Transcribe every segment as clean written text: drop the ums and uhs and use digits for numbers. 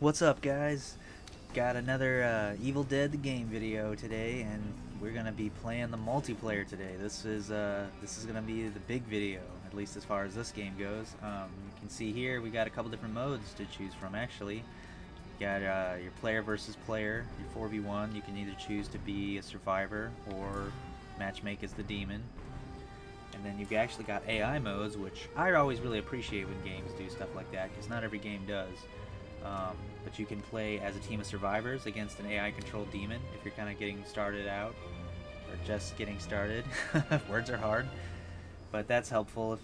What's up, guys? Got another Evil Dead the game video today, and we're gonna be playing the multiplayer today. This is gonna be the big video, at least as far as this game goes. You can see here we got a couple different modes to choose from. Actually, you got your player versus player, your 4v1. You can either choose to be a survivor or matchmake as the demon. And then you've actually got AI modes, which I always really appreciate when games do stuff like that, because not every game does. But you can play as a team of survivors against an AI-controlled demon if you're kind of getting started out, or just getting started. Words are hard, but that's helpful.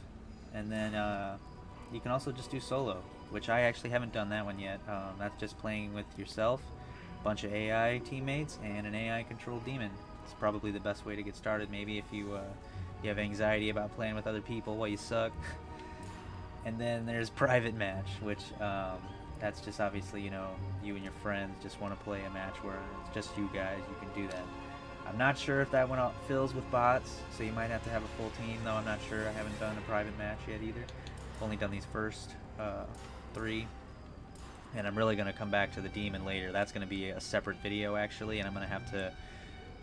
And then you can also just do solo, which I actually haven't done that one yet. That's just playing with yourself, a bunch of AI teammates, and an AI-controlled demon. It's probably the best way to get started, maybe if you have anxiety about playing with other people while you suck. And then there's private match, which that's just obviously, you and your friends just want to play a match where it's just you guys. You can do that. I'm not sure if that one fills with bots, so you might have to have a full team, though I'm not sure. I haven't done a private match yet either. I've only done these first 3. And I'm really going to come back to the demon later. That's going to be a separate video, actually, and I'm going to have to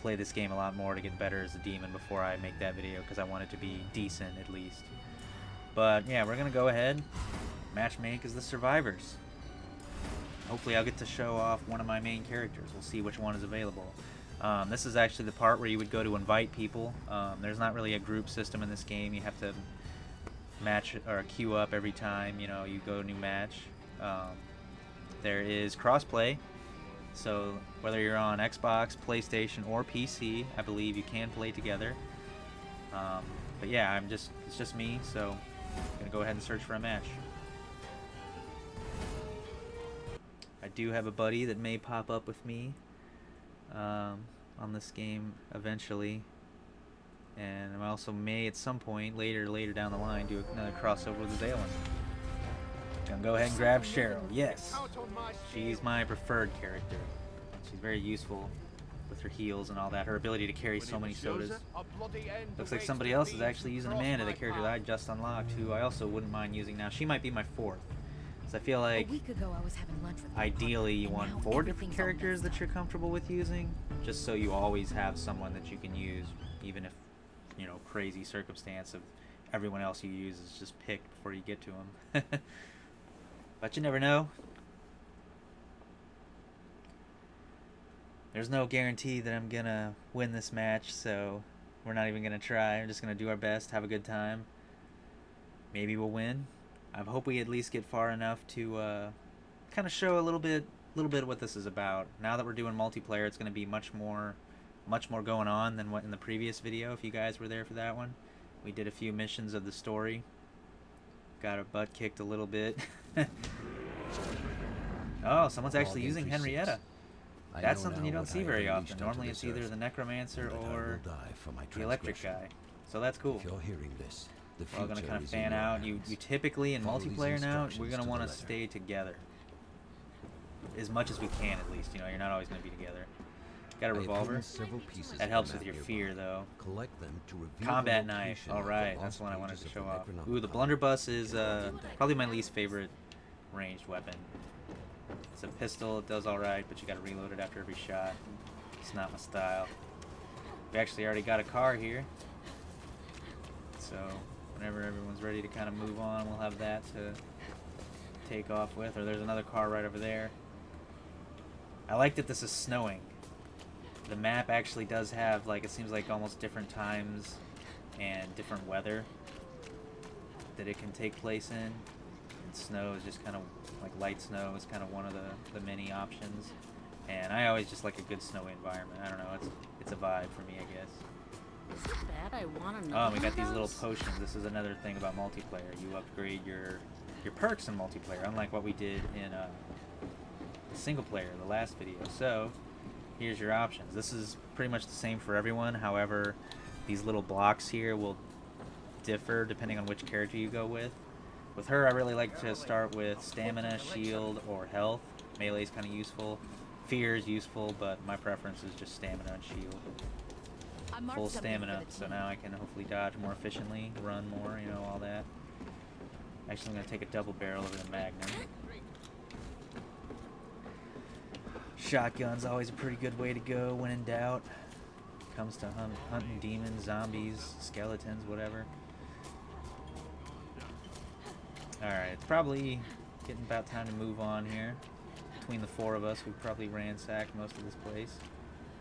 play this game a lot more to get better as a demon before I make that video, because I want it to be decent at least. But yeah, we're going to go ahead, matchmake as the survivors. Hopefully I'll get to show off one of my main characters. We'll see which one is available. This is actually the part where you would go to invite people. There's not really a group system in this game. You have to match or queue up every time you go new match. There is crossplay, so whether you're on Xbox, PlayStation, or PC, I believe you can play together. But yeah, it's just me, so I'm gonna go ahead and search for a match. I do have a buddy that may pop up with me on this game eventually, and I also may at some point later down the line do another crossover with Zalen. Gonna go ahead and grab Cheryl. Yes, she's my preferred character. She's very useful with her heals and all that. Her ability to carry so many sodas. Looks like somebody else is actually using Amanda, the character that I just unlocked, who I also wouldn't mind using now. She might be my 4th. I feel like ideally you want 4 different characters that you're comfortable with using, just so you always have someone that you can use, even if, crazy circumstance of everyone else you use is just picked before you get to them. But you never know. There's no guarantee that I'm gonna win this match, so we're not even gonna try. We're just gonna do our best, have a good time. Maybe we'll win. I hope we at least get far enough to kind of show a little bit of what this is about. Now that we're doing multiplayer, it's going to be much more going on than what in the previous video. If you guys were there for that one, we did a few missions of the story. Got our butt kicked a little bit. Oh, someone's actually using Henrietta. That's something you don't see very often. Normally it's either the necromancer or the electric guy. So that's cool. If you're hearing this, we're all going to kind of fan out. You typically, in multiplayer now, we're going to want to stay together. As much as we can, at least. You're not always going to be together. Got a revolver. That helps with your fear, though. Combat knife. Alright, that's the one I wanted to show off. Ooh, the blunderbuss is probably my least favorite ranged weapon. It's a pistol, it does alright, but you got to reload it after every shot. It's not my style. We actually already got a car here. So whenever everyone's ready to kind of move on, we'll have that to take off with. Or there's another car right over there. I like that this is snowing. The map actually does have, it seems like almost different times and different weather that it can take place in. And snow is just kind of, light snow is kind of one of the many options. And I always just like a good snowy environment. I don't know, it's a vibe for me, I guess. Is it bad? I want to know. Oh, we got these little potions. This is another thing about multiplayer. You upgrade your perks in multiplayer, unlike what we did in single player, the last video. So, here's your options. This is pretty much the same for everyone. However, these little blocks here will differ depending on which character you go with. With her, I really like to start with stamina, shield, or health. Melee is kind of useful. Fear is useful, but my preference is just stamina and shield. Full stamina, so now I can hopefully dodge more efficiently, run more, all that. Actually, I'm going to take a double barrel over the Magnum. Shotgun's always a pretty good way to go when in doubt. Comes to hunting demons, zombies, skeletons, whatever. Alright, it's probably getting about time to move on here. Between the four of us, we've probably ransacked most of this place.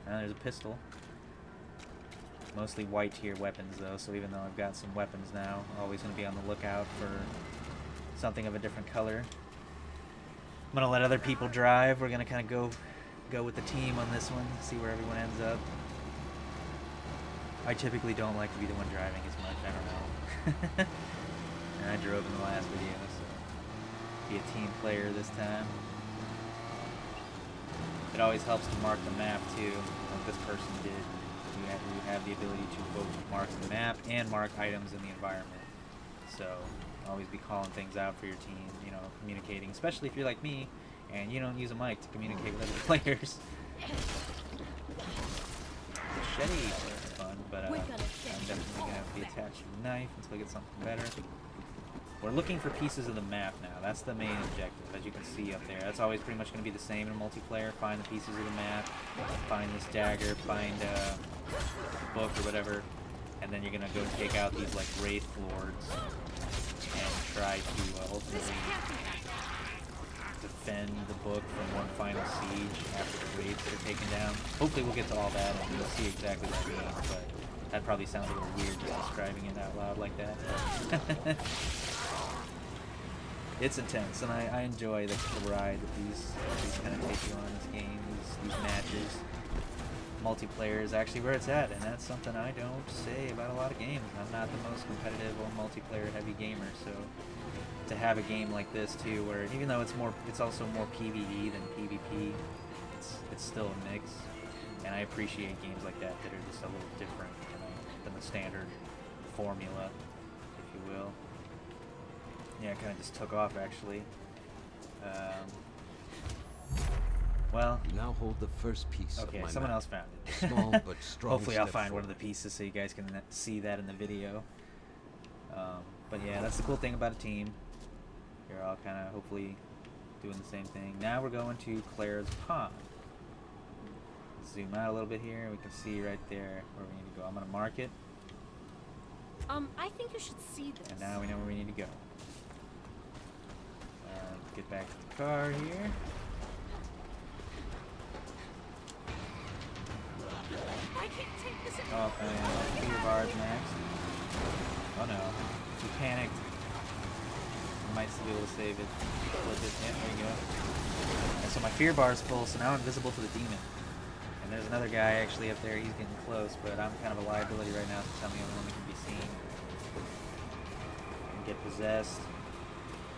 And there's a pistol. Mostly white tier weapons though, so even though I've got some weapons now, always going to be on the lookout for something of a different color. I'm going to let other people drive. We're going to kind of go with the team on this one, see where everyone ends up. I typically don't like to be the one driving as much, I don't know. And I drove in the last video, so be a team player this time. It always helps to mark the map too, like this person did. You have the ability to both mark the map and mark items in the environment. So always be calling things out for your team, you know, communicating, especially if you're like me and you don't use a mic to communicate with other players. Machete is fun, but I'm definitely going to have to be attached to the knife until I get something better. We're looking for pieces of the map now. That's the main objective, as you can see up there. That's always pretty much going to be the same in multiplayer. Find the pieces of the map, find this dagger, find a book or whatever, and then you're going to go take out these like wraith lords and try to ultimately defend the book from one final siege after the wraiths are taken down. Hopefully we'll get to all that and you'll see exactly what I mean, but that probably sounds a little weird just describing it out loud like that. But it's intense, and I enjoy the ride that these kind of take you on this game, these matches. Multiplayer is actually where it's at, and that's something I don't say about a lot of games. I'm not the most competitive or multiplayer heavy gamer, so to have a game like this too, where even though it's also more PvE than PvP, it's still a mix, and I appreciate games like that that are just a little different, you know, than the standard formula, if you will. Yeah, it kind of just took off, actually. Well, You now hold the first piece okay, of my someone map. else found it. Small but strong. Hopefully I'll step find one of the forward. pieces so you guys can see that in the video. But yeah, that's the cool thing about a team. You're all kind of hopefully doing the same thing. Now we're going to Claire's Pond. Zoom out a little bit here. We can see right there where we need to go. I'm going to mark it. I think you should see this. And now we know where we need to go. Get back to the car here. I can't take this Oh, and fear bars max. Oh no. We panicked. I might still be able to save it. Flip it. Yeah, there you go. And so my fear bar is full, so now I'm invisible to the demon. And there's another guy actually up there. He's getting close, but I'm kind of a liability right now, so I'm the only one that can be seen. And get possessed.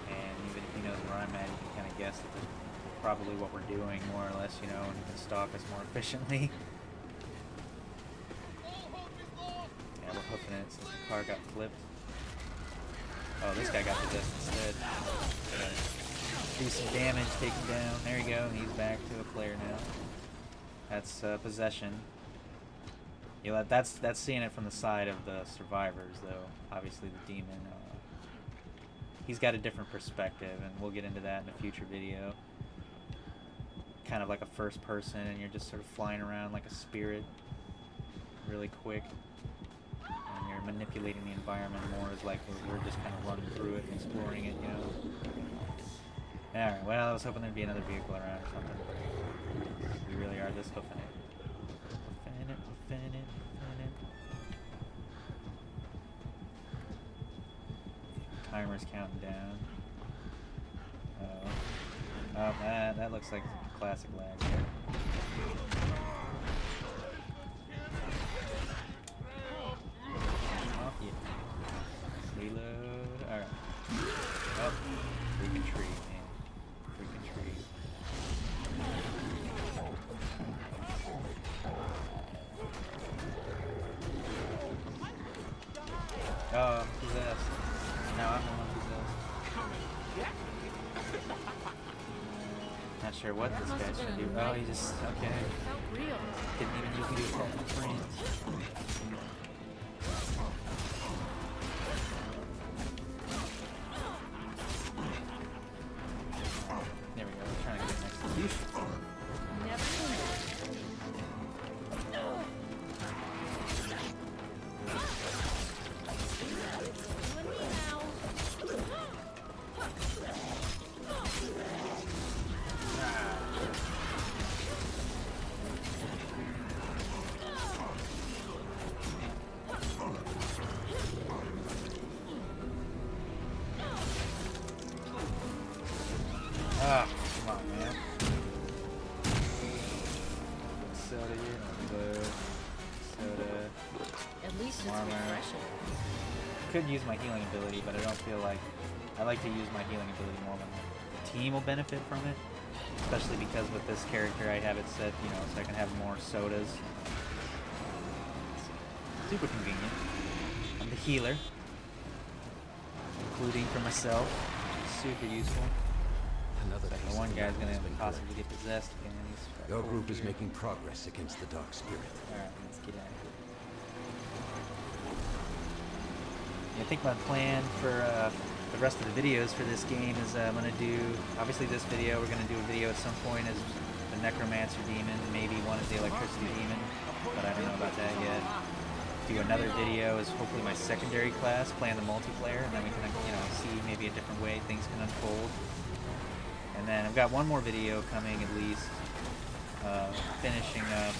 And even if he knows where I'm at, you can kind of guess that that's probably what we're doing, more or less, you know, and he can stalk us more efficiently. Yeah, we're hoofing it since the car got flipped. Oh, this guy got possessed instead. Do some damage, take him down. There you go, he's back to a player now. That's possession. You know, that's seeing it from the side of the survivors, though. Obviously, the demon. He's got a different perspective, and we'll get into that in a future video. Kind of like a first person, and you're just sort of flying around like a spirit, really quick. And you're manipulating the environment more as like we're just kind of running through it and exploring it, you know. Alright, well, I was hoping there'd be another vehicle around or something. We really are just hoofing it. Hoofing it, hoofing it, hoofing it. Timer's counting down. Oh, that looks like classic lag there. Oh, yeah. Reload. Alright. Oh, freaking tree, man. Freaking tree. Oh, I'm possessed. Now I'm the one possessed. Not sure what this guy should do. Oh, he just, okay. felt real. Didn't even use me to attack my friends. There we go, we're trying to get next to you. Never Ah, come on, man. Soda here. Blue. Soda. At least it's Armor. refreshing. Could use my healing ability, but I don't feel like I like to use my healing ability more when the team will benefit from it. Especially because with this character I have it set, you know, so I can have more sodas. Super convenient. I'm the healer. Including for myself. Super useful. Another Like piece the one of guy's evidence gonna has been possibly collected. get possessed again. He's Your full group is gear. making progress against the dark spirit. Alright, let's get out of here. Yeah, I think my plan for the rest of the videos for this game is I'm going to do, obviously this video, we're going to do a video at some point as the Necromancer Demon, maybe one is the Electricity Demon, but I don't know about that yet. Do another video as hopefully my secondary class, playing the multiplayer, and then we can, you know, see maybe a different way things can unfold. And then I've got one more video coming at least, finishing up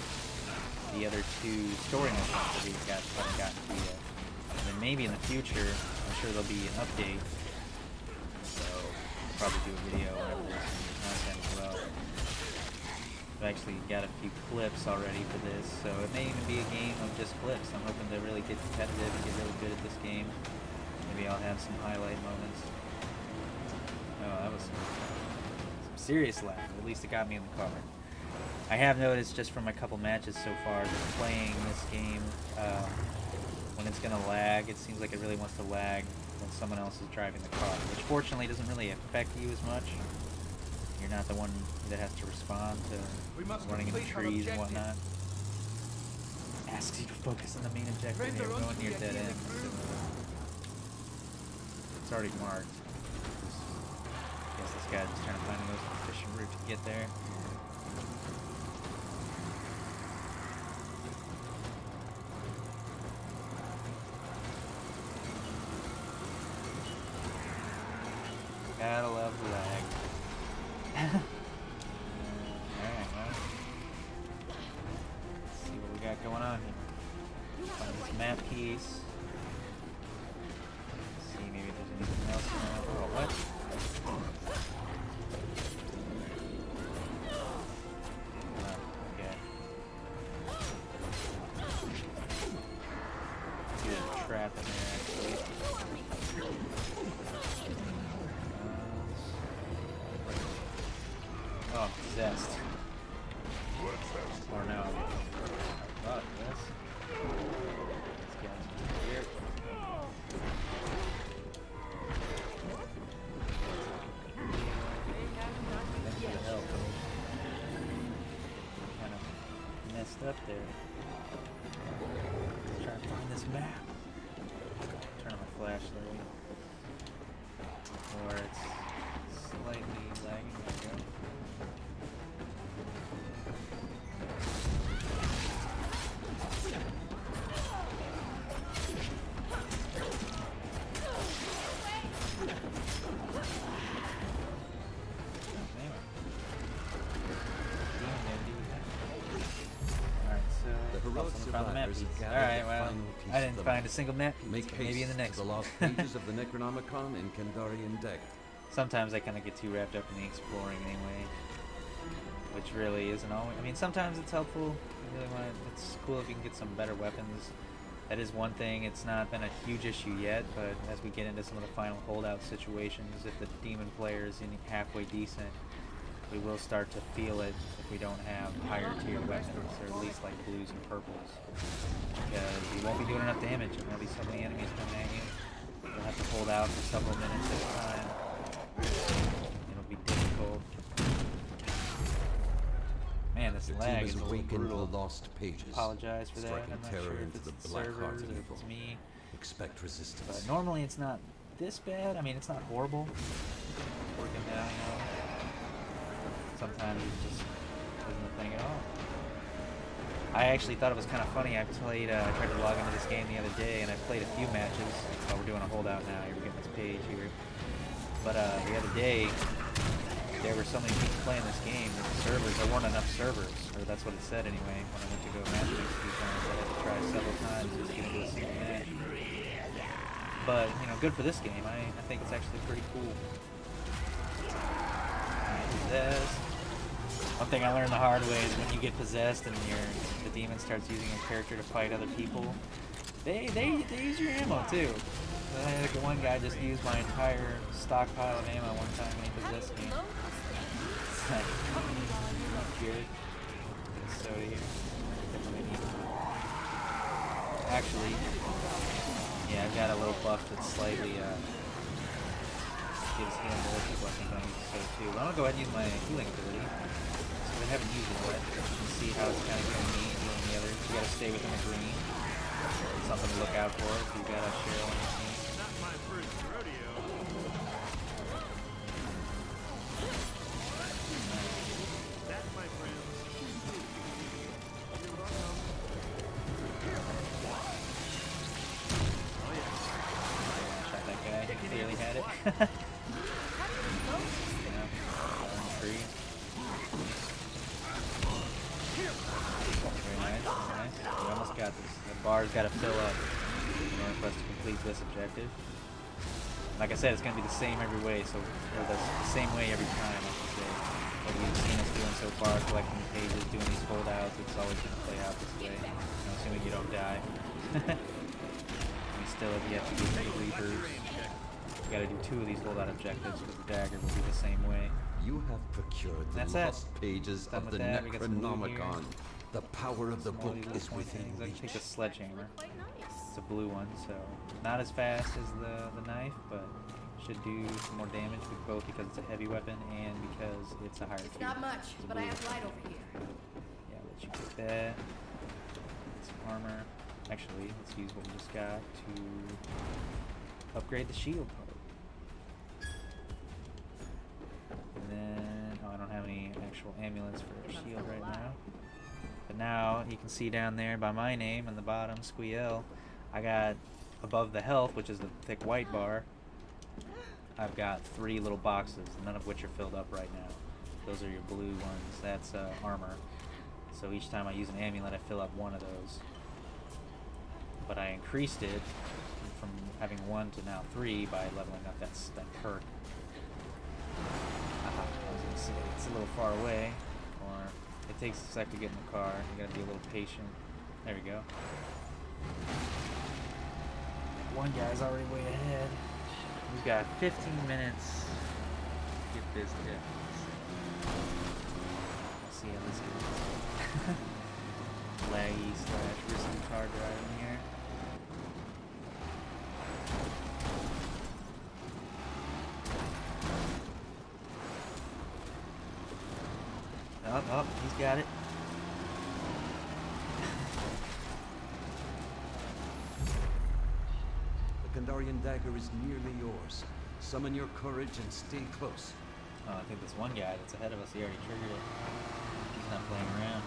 the other two story missions that we haven't gotten to yet. And then maybe in the future, I'm sure there'll be an update. So I'll probably do a video whenever there's some content as well. I've actually got a few clips already for this, so it may even be a game of just clips. I'm hoping to really get competitive and get really good at this game. Maybe I'll have some highlight moments. Oh, that was some serious lag. At least it got me in the car. I have noticed just from a couple matches so far that playing this game, when it's gonna lag, it seems like it really wants to lag when someone else is driving the car, which fortunately doesn't really affect you as much. You're not the one that has to respond to running into trees and whatnot. Asks you to focus on the main objective. Here, we're going near dead end. It's already marked. I guess this guy's just trying to find the most efficient route to get there. Gotta love the lag. Alright, well. Let's see what we got going on here. Find this map piece. See maybe if there's anything else going on. Oh, what? Oh, okay. See, there's a trap in there actually. Oh, I'm possessed. Or no. Oh, yes. This guy's here. Thanks for the help. Kind of messed up there. Let's try to find this map. Turn on my flashlight. Or it's slightly lagging. There we go. Alright, well, I didn't find a single map piece. Make Maybe in the haste next to the one. lost pages of the Necronomicon and Kandarian Dagger. Sometimes I kind of get too wrapped up in the exploring anyway, which really isn't always. I mean, sometimes it's helpful. You really want it's cool if you can get some better weapons. That is one thing. It's not been a huge issue yet, but as we get into some of the final holdout situations, if the demon player is in halfway decent, we will start to feel it if we don't have higher tier weapons, or at least like blues and purples. Because you won't be doing enough damage, and there'll be so many enemies coming at you. You'll have to hold out for several minutes at a time. It'll be difficult. Man, this Your team lag has is a little awakened brutal. the lost pages. Apologize for that. striking I'm not terror sure if into it's the the black heart servers of or if evil. it's me. Expect resistance. But normally it's not this bad. I mean, it's not horrible. Working down, you know. Sometimes it just isn't a thing at all. I actually thought it was kind of funny. I tried to log into this game the other day, and I played a few matches. Oh, we're doing a holdout now. We're getting this page here. But the other day, there were so many people playing this game that the servers, there weren't enough servers, or that's what it said anyway. When I went to go match it a few times, I had to try several times just to get into a single match. But you know, good for this game. I think it's actually pretty cool. possessed. One thing I learned the hard way is when you get possessed and the demon starts using your character to fight other people, they use your ammo too. I had one guy just used my entire stockpile of ammo one time when he possessed me. Good. Soda here. Actually, yeah, I've got a little buff that slightly gives healing to other people. I think I use soda too. But I'm gonna go ahead and use my healing ability. So I haven't used it yet. You can see how it's kind of healing me, healing the others. You gotta stay within the green. Something to look out for if you've got a Cheryl on your team. Not my first rodeo. That, my friends. You're welcome. Oh yeah. Shot that guy. He clearly had it. Tree. Very nice, very nice. We almost got this. The bar's got to fill up in order for us to complete this objective. Like I said, it's going to be the same every way, so or the same way every time, I should say. What we've seen us doing so far, collecting pages, doing these holdouts, it's always going to play out this way. Assuming you don't die. We still have yet to get to the Reapers. We got to do 2 of these holdout objectives, but the dagger will be the same way. You have procured the That's it. lost pages Done of with the that. We got some loot here. Necronomicon. The power of the Some more book of these is little within things. I can take the reach. sledgehammer. Quite nice. It's a blue one, so not as fast as the knife, but should do some more damage, both because it's a heavy weapon and because it's a higher It's tier. not much, It's a but I blue have weapon. light over here. Yeah, let you take that. Get some armor. Actually, let's use what we just got to upgrade the shield part. And then, oh, I don't have any actual amulets for a shield right now. But now, you can see down there by my name on the bottom, Squee-El, I got above the health, which is the thick white bar, I've got 3 little boxes, none of which are filled up right now. Those are your blue ones. That's armor. So each time I use an amulet, I fill up 1 of those. But I increased it from having 1 to now 3 by leveling up that perk. Aha, I was gonna say, it's a little far away, or it takes a sec to get in the car. You gotta be a little patient. There we go. One guy's already way ahead. We've got 15 minutes to get this done. Let's see how this goes. Laggy / risky car driving here. Up, he's got it. The Kandarian dagger is nearly yours. Summon your courage and stay close. Oh, I think this one guy that's ahead of us, he already triggered it. He's not playing around.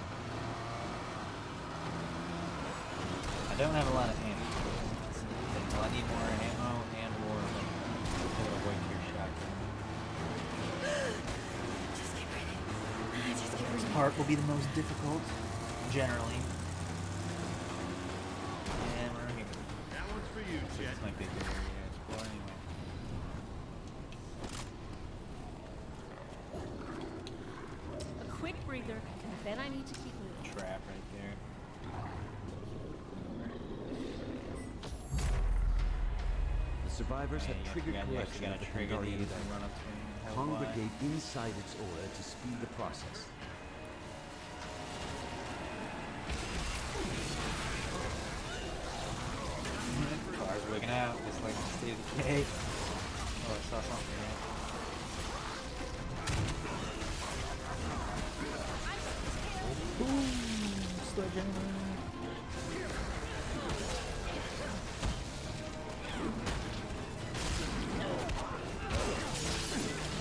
I don't have a lot of ammo. That's the thing. Well, I need more ammo and more little white tier shotgun. This part will be the most difficult, generally. And we're here. That one's for you, Chet. This might be a good area to explore anyway. A quick breather, and then I need to keep moving. Trap right there. The survivors have triggered You collection gotta of the trigger Kandarian these and dagger. run up to them. Congregate inside its aura to speed the process. Car's wigging out, just like the state of decay. Oh, I saw something there. Ooh, sledgehammer.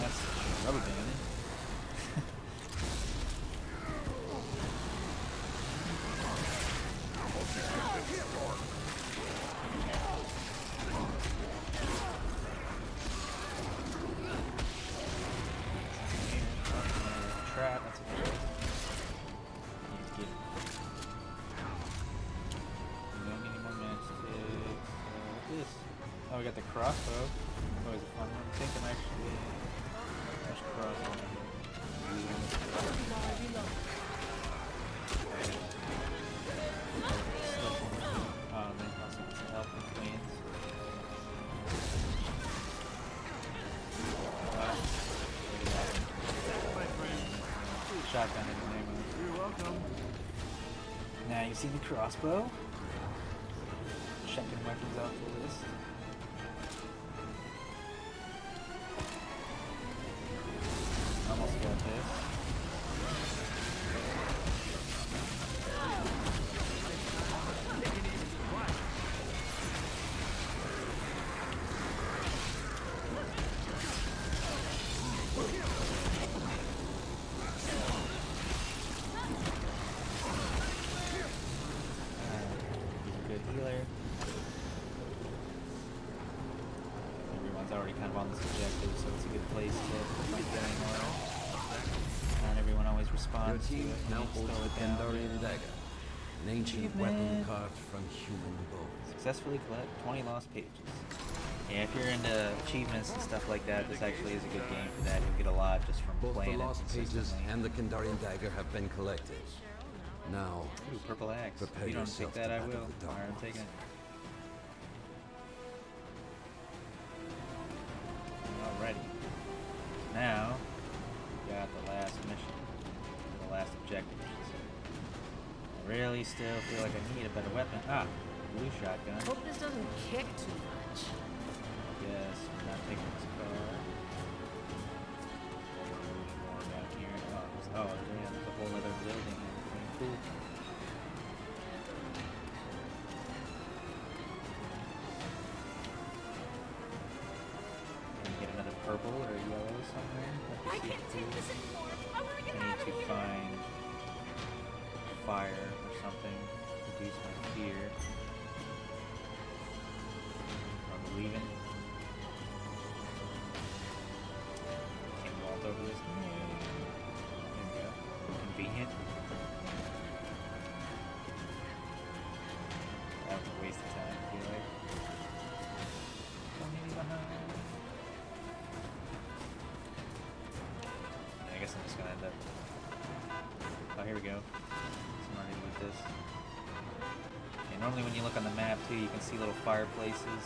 That's rubber banding. Trap, that's a good. Need to get. We don't need any more matchsticks. What's this? Oh, we got the crossbow. Always a fun one. I think I'm actually. There's crossbow. shotgun in the name of. You're welcome. Now you've seen the crossbow. Checking weapons off the list. Almost got this. Good healer. Everyone's already kind of on this objective, so it's a good place to fight getting more. Not everyone always Your responds to it. team when now you holds slow the it down. Kandarian dagger, an ancient weapon Achievement. carved from human bone. Successfully collect 20 lost pages. Yeah, if you're into achievements and stuff like that, this actually is a good game for that. You'll get a lot just from Both the playing it lost pages consistently. and the Kandarian dagger have been collected. Now, Ooh, purple axe. Prepare If you don't yourself take that, to I battle will. the dark Alright, I'm ones. taking it. Alrighty. Now, we got the last mission. Or the last objective, I should say. I really still feel like I need a better weapon. Ah, blue shotgun. Hope this doesn't kick too much. Yes, we're not taking this car. More down here. Oh, yeah, there's a whole other building and everything. Cool. Can we get another purple or a yellow somewhere? I Let's see. can't take this anymore. I want to get I out need of to here. find fire or something. Reduce my fear. I'm leaving. Can vault over this. There we go. Convenient. That was a waste of time, I feel like. Don't leave me behind. Yeah, I guess I'm just gonna end up. Oh, here we go. So I'm already with this. And normally when you look on the map too, you can see little fireplaces.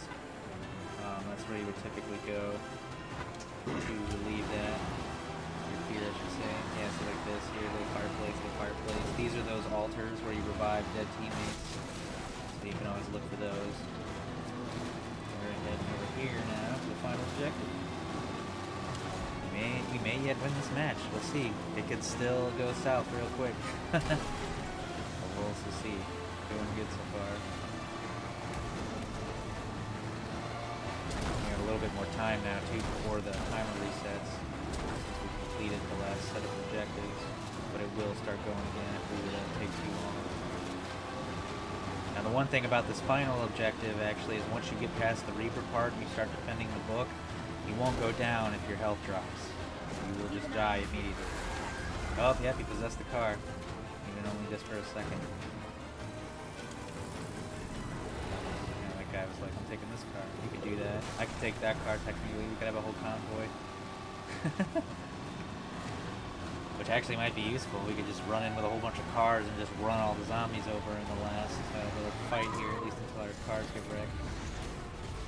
That's where you would typically go to relieve that. Your fear, I should say. Yeah, so like this here, little fireplace. These are those altars where you revive dead teammates. So you can always look for those. We're heading over here now to the final objective. We may yet win this match. We'll see. It could still go south real quick. But we'll also see. Doing good so far. We have a little bit more time now too before the timer resets. Since we've completed the last set of objectives. But it will start going again if we take too long. Now the one thing about this final objective actually is once you get past the Reaper part and you start defending the book, you won't go down if your health drops. You will just die immediately. Oh, yep, he possessed the car. Even only just for a second. And that guy was like, I'm taking this car. You could do that. I could take that car technically. We could have a whole convoy. Which actually might be useful. We could just run in with a whole bunch of cars and just run all the zombies over in the last little fight here, at least until our cars get wrecked.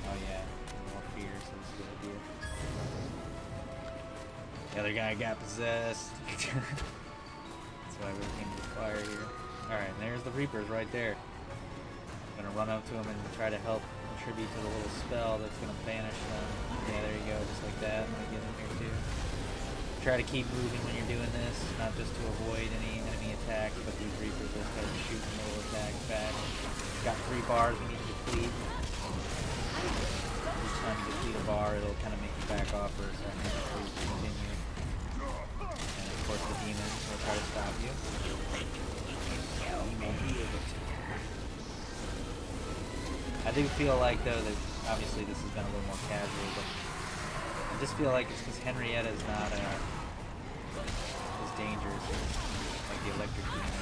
Oh yeah, more fear, so this is a good idea. The other guy got possessed. That's why we're came to the fire here. Alright, and there's the Reapers right there. I'm gonna run up to them and try to help contribute to the little spell that's gonna banish them. Yeah, there you go, just like that. I'm gonna get in here too. Try to keep moving when you're doing this, not just to avoid any enemy attacks, but these Reapers will start shooting little attacks back. Got 3 bars we need to deplete. Each time you deplete a bar, it'll kind of make you back off for a second before you continue. And of course the demons will try to stop you. You may be able to. I do feel like though that obviously this has been a little more casual, but I just feel like it's because Henrietta is not as dangerous as like the electric demon.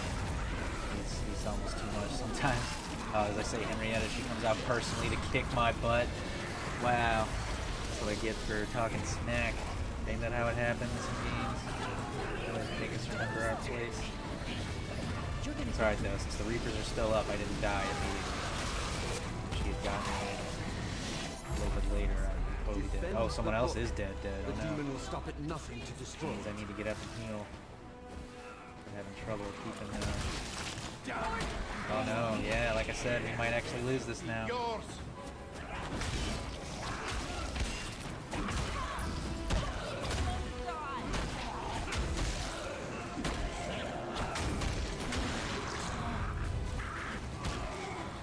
He's almost too much sometimes. As I say, Henrietta, she comes out personally to kick my butt. Wow, that's what I get for talking smack. Ain't that how it happens in games? Always make us remember our place. It's alright though, since the Reapers are still up, I didn't die immediately. If she had gotten me a little bit later, I'd be totally dead. Oh, someone else is dead. The Oh no. demon will stop at nothing to destroy. Means I need to get up and heal. Having trouble keeping. Oh no! Yeah, like I said, we might actually lose this now. Yours.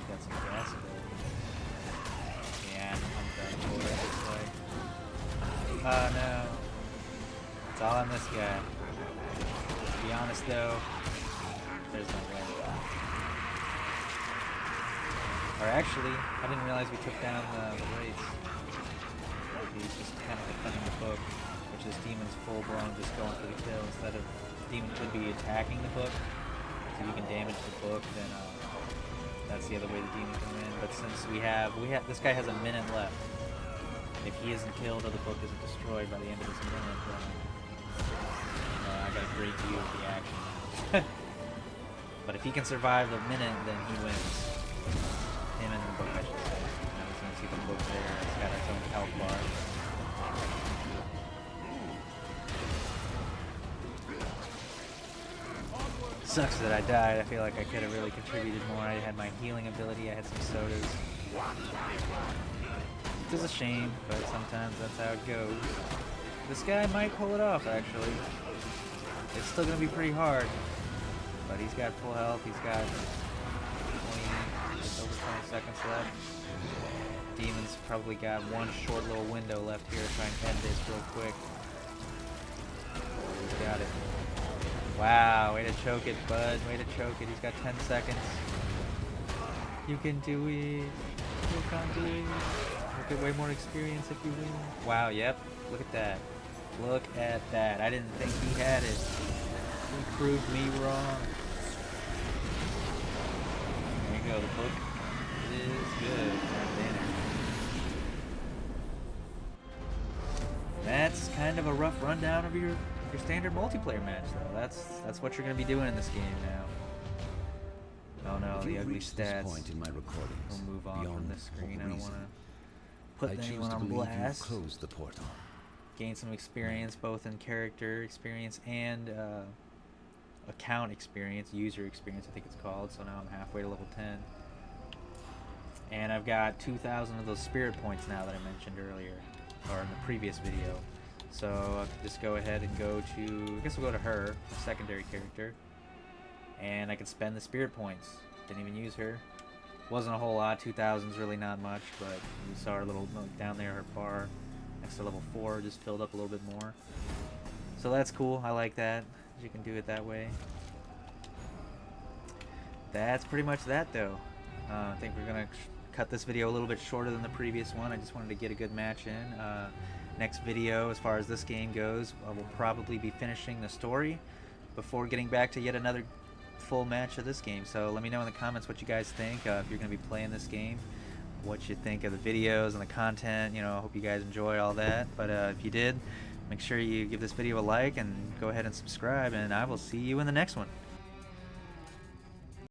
Got some gas ability. Yeah, I'm done for it this way. Oh no. It's all on this guy. To be honest though, there's no way. Or actually, I didn't realize we took down the race. He's just kind of defending the book, which this demon's full blown just going for the kill instead of the demon could be attacking the book. So you can damage the book, then that's the other way the demon can win. But since we have this guy has a minute left. If he isn't killed or the book isn't destroyed by the end of this minute, then I got a great view of the action. But if he can survive the minute, then he wins. Him and the book, I should say. As you can see the book there, it's got its own health bar. Sucks that I died. I feel like I could have really contributed more. I had my healing ability, I had some sodas. It is a shame, but sometimes that's how it goes. This guy might pull it off, actually. It's still going to be pretty hard, but he's got full health. He's got just over 20 seconds left. Demon's probably got one short little window left here to try and end this real quick. He's got it. Wow, way to choke it, bud. Way to choke it. He's got 10 seconds. You can do it. You can do it. You'll get way more experience if you win. Wow, yep. Look at that. Look at that. I didn't think he had it. He proved me wrong. There you go. The book is good. That's kind of a rough rundown of your standard multiplayer match, though. That's what you're going to be doing in this game now. Oh no, the ugly stats. Point in my recordings, we'll move on from this screen. I don't want to put I anyone choose to on believe blast. you closed the portal. Gain some experience, both in character experience and account experience, user experience, I think it's called. So now I'm halfway to level 10. And I've got 2,000 of those spirit points now that I mentioned earlier, or in the previous video. So I can just go ahead and go to, I guess we'll go to her, the secondary character. And I can spend the spirit points. Didn't even use her. Wasn't a whole lot, 2,000 is really not much, but you saw her little, down there, her bar next to level 4 just filled up a little bit more. So that's cool, I like that. You can do it that way. That's pretty much that though. I think we're gonna cut this video a little bit shorter than the previous one. I just wanted to get a good match in. Next video, as far as this game goes, we'll probably be finishing the story before getting back to yet another full match of this game. So let me know in the comments what you guys think, if you're going to be playing this game, what you think of the videos and the content. You know, I hope you guys enjoy all that. But if you did, make sure you give this video a like and go ahead and subscribe, and I will see you in the next one.